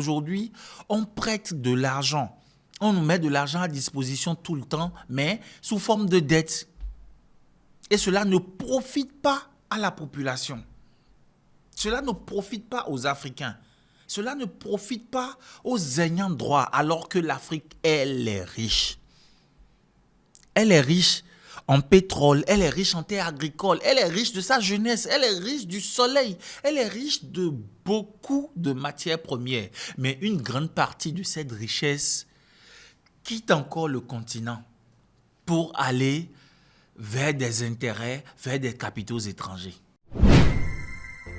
Aujourd'hui, on prête de l'argent. On nous met de l'argent à disposition tout le temps, mais sous forme de dette. Et cela ne profite pas à la population. Cela ne profite pas aux Africains. Cela ne profite pas aux ayants droit, alors que l'Afrique, elle est riche. Elle est riche en pétrole, elle est riche en terres agricoles, elle est riche de sa jeunesse, elle est riche du soleil, elle est riche de beaucoup de matières premières. Mais une grande partie de cette richesse quitte encore le continent pour aller vers des intérêts, vers des capitaux étrangers.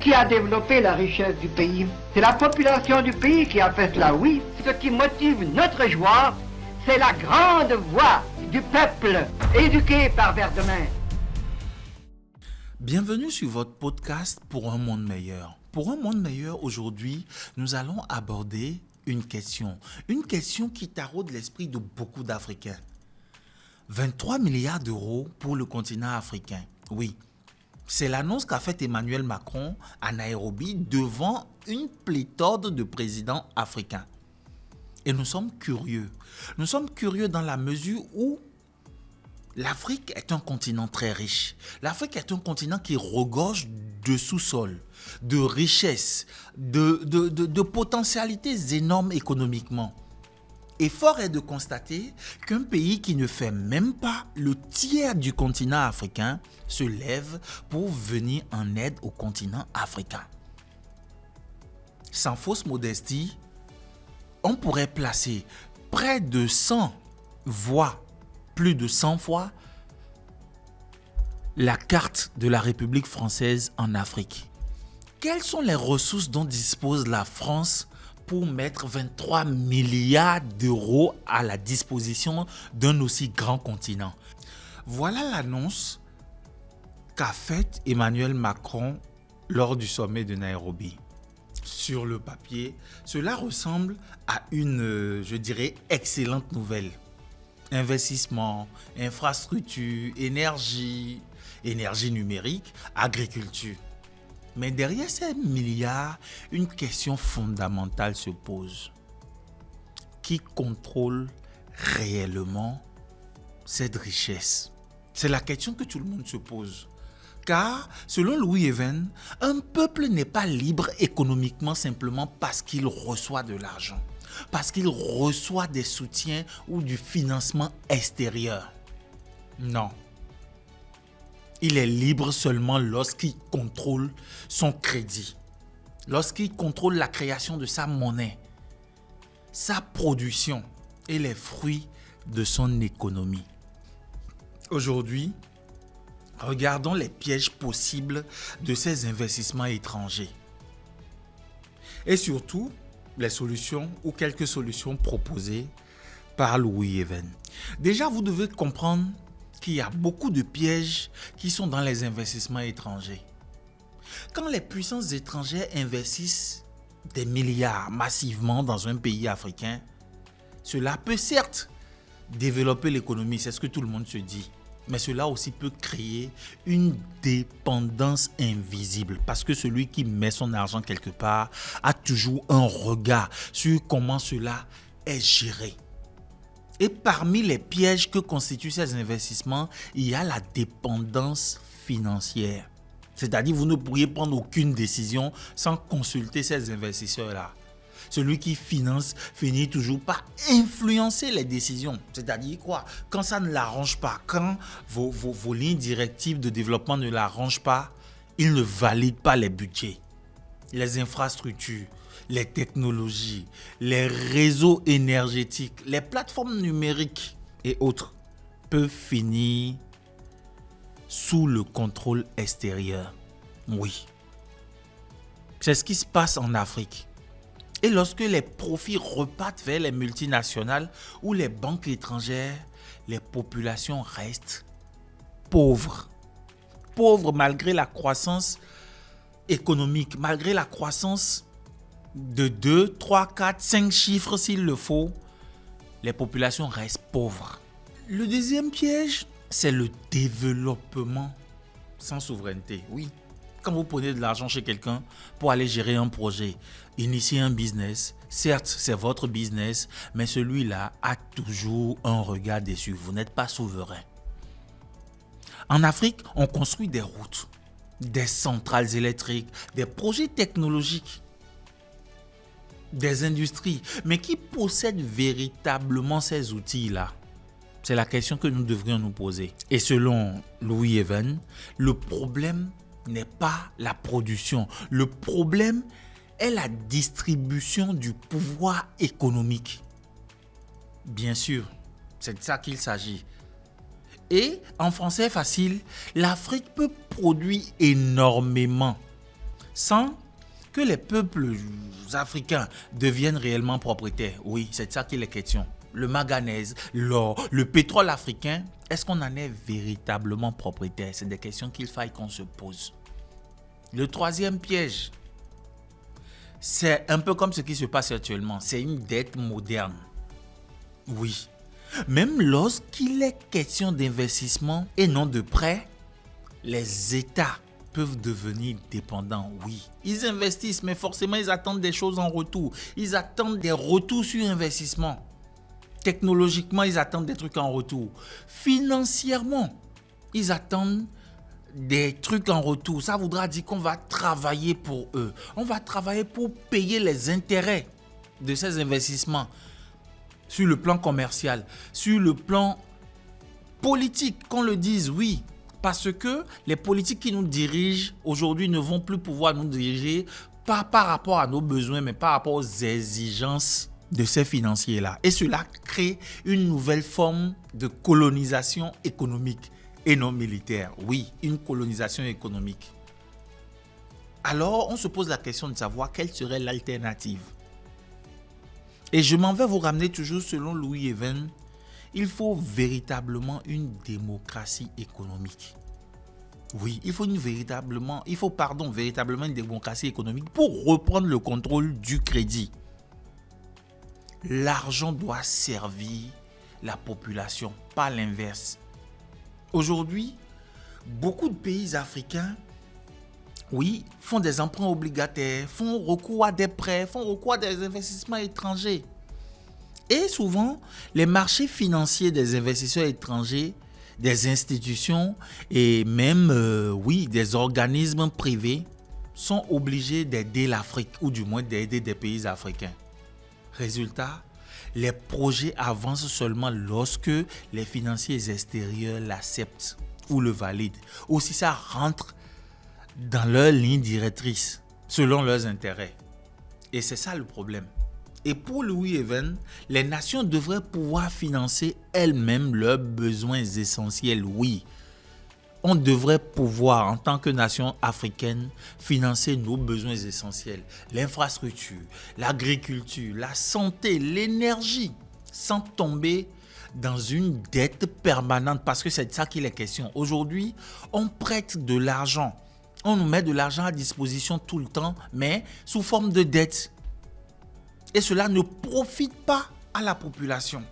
Qui a développé la richesse du pays? C'est la population du pays qui a fait cela, oui. Ce qui motive notre joie, c'est la grande voix du peuple éduqué par Verdemin. Bienvenue sur votre podcast Pour un monde meilleur. Pour un monde meilleur, aujourd'hui, nous allons aborder une question qui taraude l'esprit de beaucoup d'Africains. 23 milliards d'euros pour le continent africain. Oui, c'est l'annonce qu'a faite Emmanuel Macron à Nairobi devant une pléthore de présidents africains. Et nous sommes curieux. Nous sommes curieux dans la mesure où l'Afrique est un continent très riche. L'Afrique est un continent qui regorge de sous-sol, de richesses, de potentialités énormes économiquement. Et fort est de constater qu'un pays qui ne fait même pas le tiers du continent africain se lève pour venir en aide au continent africain. Sans fausse modestie, on pourrait placer près de 100 voix, plus de 100 fois, la carte de la République française en Afrique. Quelles sont les ressources dont dispose la France pour mettre 23 milliards d'euros à la disposition d'un aussi grand continent? Voilà l'annonce qu'a faite Emmanuel Macron lors du sommet de Nairobi. Sur le papier, cela ressemble à une, je dirais, excellente nouvelle. Investissement, infrastructure, énergie numérique, agriculture. Mais derrière ces milliards, une question fondamentale se pose. Qui contrôle réellement cette richesse? C'est la question que tout le monde se pose. Car, selon Louis Even, un peuple n'est pas libre économiquement simplement parce qu'il reçoit de l'argent, parce qu'il reçoit des soutiens ou du financement extérieur. Non. Il est libre seulement lorsqu'il contrôle son crédit, lorsqu'il contrôle la création de sa monnaie, sa production et les fruits de son économie. Aujourd'hui, regardons les pièges possibles de ces investissements étrangers. Et surtout, les solutions ou quelques solutions proposées par Louis Even. Déjà, vous devez comprendre qu'il y a beaucoup de pièges qui sont dans les investissements étrangers. Quand les puissances étrangères investissent des milliards massivement dans un pays africain, cela peut certes développer l'économie, c'est ce que tout le monde se dit. Mais cela aussi peut créer une dépendance invisible parce que celui qui met son argent quelque part a toujours un regard sur comment cela est géré. Et parmi les pièges que constituent ces investissements, il y a la dépendance financière. C'est-à-dire vous ne pourriez prendre aucune décision sans consulter ces investisseurs-là. Celui qui finance finit toujours par influencer les décisions. C'est-à-dire quoi? Quand ça ne l'arrange pas, quand vos lignes directives de développement ne l'arrangent pas, il ne valide pas les budgets, les infrastructures, les technologies, les réseaux énergétiques, les plateformes numériques et autres peuvent finir sous le contrôle extérieur. Oui. C'est ce qui se passe en Afrique. Et lorsque les profits repartent vers les multinationales ou les banques étrangères, les populations restent pauvres. Pauvres malgré la croissance économique, malgré la croissance de 2, 3, 4, 5 chiffres s'il le faut, les populations restent pauvres. Le deuxième piège, c'est le développement sans souveraineté. Oui, Quand vous prenez de l'argent chez quelqu'un pour aller gérer un projet, initier un business, certes, c'est votre business, mais celui-là a toujours un regard dessus. Vous n'êtes pas souverain. En Afrique, on construit des routes, des centrales électriques, des projets technologiques, des industries. Mais qui possède véritablement ces outils-là? C'est la question que nous devrions nous poser. Et selon Louis Even, le problème n'est pas la production. Le problème est la distribution du pouvoir économique. Bien sûr, c'est de ça qu'il s'agit. Et en français facile, l'Afrique peut produire énormément sans que les peuples africains deviennent réellement propriétaires. Oui, c'est de ça qu'il est question. Le manganèse, l'or, le pétrole africain, est-ce qu'on en est véritablement propriétaire? C'est des questions qu'il faille qu'on se pose. Le troisième piège, c'est un peu comme ce qui se passe actuellement. C'est une dette moderne. Oui. Même lorsqu'il est question d'investissement et non de prêt, les États peuvent devenir dépendants, oui. Ils investissent, mais forcément, ils attendent des choses en retour. Ils attendent des retours sur investissement. Technologiquement, ils attendent des trucs en retour. Financièrement, ils attendent des trucs en retour. Ça voudra dire qu'on va travailler pour eux. On va travailler pour payer les intérêts de ces investissements. Sur le plan commercial, sur le plan politique, qu'on le dise, oui. Parce que les politiques qui nous dirigent aujourd'hui ne vont plus pouvoir nous diriger pas par rapport à nos besoins, mais par rapport aux exigences de ces financiers-là. Et cela crée une nouvelle forme de colonisation économique et non militaire. Oui, une colonisation économique. Alors, on se pose la question de savoir quelle serait l'alternative. Et je m'en vais vous ramener toujours selon Louis Even, il faut véritablement une démocratie économique. Oui, il faut véritablement une démocratie économique pour reprendre le contrôle du crédit. L'argent doit servir la population, pas l'inverse. Aujourd'hui, beaucoup de pays africains, oui, font des emprunts obligataires, font recours à des prêts, font recours à des investissements étrangers. Et souvent, les marchés financiers des investisseurs étrangers, des institutions et même, des organismes privés sont obligés d'aider l'Afrique ou du moins d'aider des pays africains. Résultat, les projets avancent seulement lorsque les financiers extérieurs l'acceptent ou le valident. Ou si ça rentre dans leur ligne directrice, selon leurs intérêts. Et c'est ça le problème. Et pour Louis Even, les nations devraient pouvoir financer elles-mêmes leurs besoins essentiels, oui. On devrait pouvoir, en tant que nation africaine, financer nos besoins essentiels. L'infrastructure, l'agriculture, la santé, l'énergie, sans tomber dans une dette permanente, parce que c'est de ça qu'il est question. Aujourd'hui, on prête de l'argent. On nous met de l'argent à disposition tout le temps, mais sous forme de dette. Et cela ne profite pas à la population.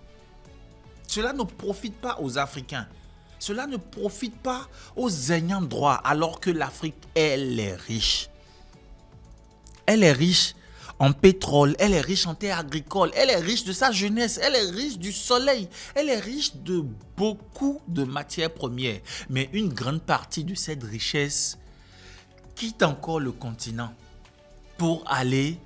Cela ne profite pas aux Africains. Cela ne profite pas aux ayants droit, alors que l'Afrique, elle est riche. Elle est riche en pétrole, elle est riche en terres agricoles, elle est riche de sa jeunesse, elle est riche du soleil, elle est riche de beaucoup de matières premières. Mais une grande partie de cette richesse quitte encore le continent pour aller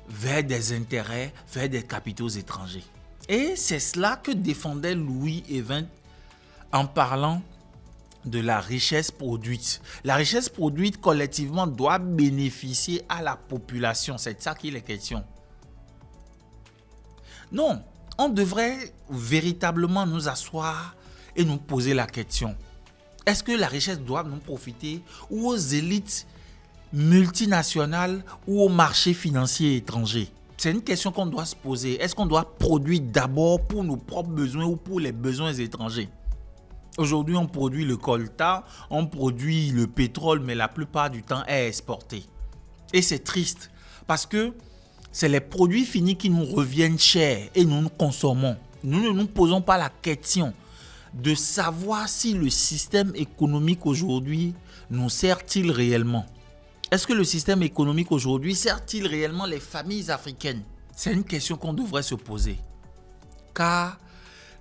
vers des intérêts, vers des capitaux étrangers. Et c'est cela que défendait Louis Even en parlant de la richesse produite. La richesse produite collectivement doit bénéficier à la population. C'est de ça qu'il est question. Non, on devrait véritablement nous asseoir et nous poser la question. Est-ce que la richesse doit nous profiter ou aux élites multinationales ou aux marchés financiers étrangers? C'est une question qu'on doit se poser. Est-ce qu'on doit produire d'abord pour nos propres besoins ou pour les besoins étrangers? Aujourd'hui, on produit le coltan, on produit le pétrole, mais la plupart du temps est exporté. Et c'est triste parce que c'est les produits finis qui nous reviennent chers et nous consommons. Nous ne nous posons pas la question de savoir si le système économique aujourd'hui nous sert-il réellement. Est-ce que le système économique aujourd'hui sert-il réellement les familles africaines? C'est une question qu'on devrait se poser. Car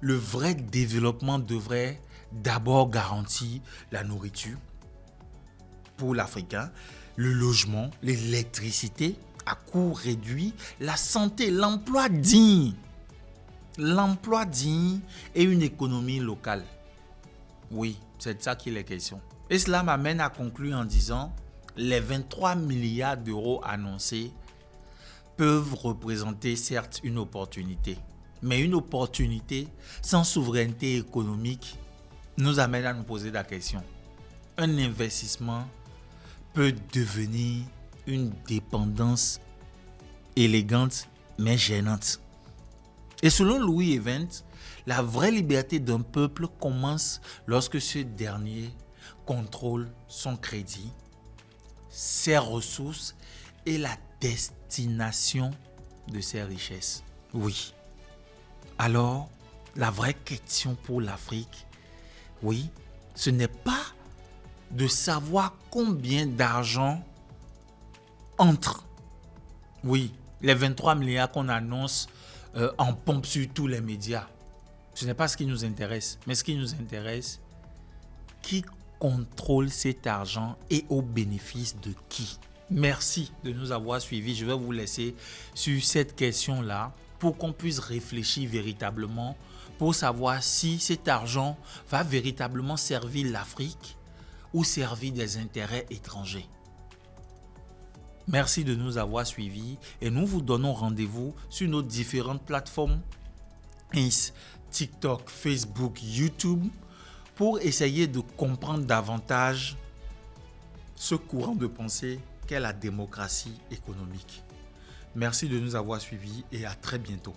le vrai développement devrait d'abord garantir la nourriture pour l'Africain, le logement, l'électricité à coût réduit, la santé, l'emploi digne. L'emploi digne et une économie locale. Oui, c'est de ça qu'il est question. Et cela m'amène à conclure en disant, les 23 milliards d'euros annoncés peuvent représenter certes une opportunité. Mais une opportunité sans souveraineté économique nous amène à nous poser la question. Un investissement peut devenir une dépendance élégante mais gênante. Et selon Louis Evans, la vraie liberté d'un peuple commence lorsque ce dernier contrôle son crédit, ses ressources et la destination de ses richesses. Oui. Alors, la vraie question pour l'Afrique, oui, ce n'est pas de savoir combien d'argent entre. Oui, les 23 milliards qu'on annonce en pompe sur tous les médias. Ce n'est pas ce qui nous intéresse. Mais ce qui nous intéresse, qui contrôle cet argent et au bénéfice de qui? Merci de nous avoir suivis. Je vais vous laisser sur cette question-là pour qu'on puisse réfléchir véritablement pour savoir si cet argent va véritablement servir l'Afrique ou servir des intérêts étrangers. Merci de nous avoir suivis et nous vous donnons rendez-vous sur nos différentes plateformes TikTok, Facebook, YouTube pour essayer de comprendre davantage ce courant de pensée qu'est la démocratie économique. Merci de nous avoir suivis et à très bientôt.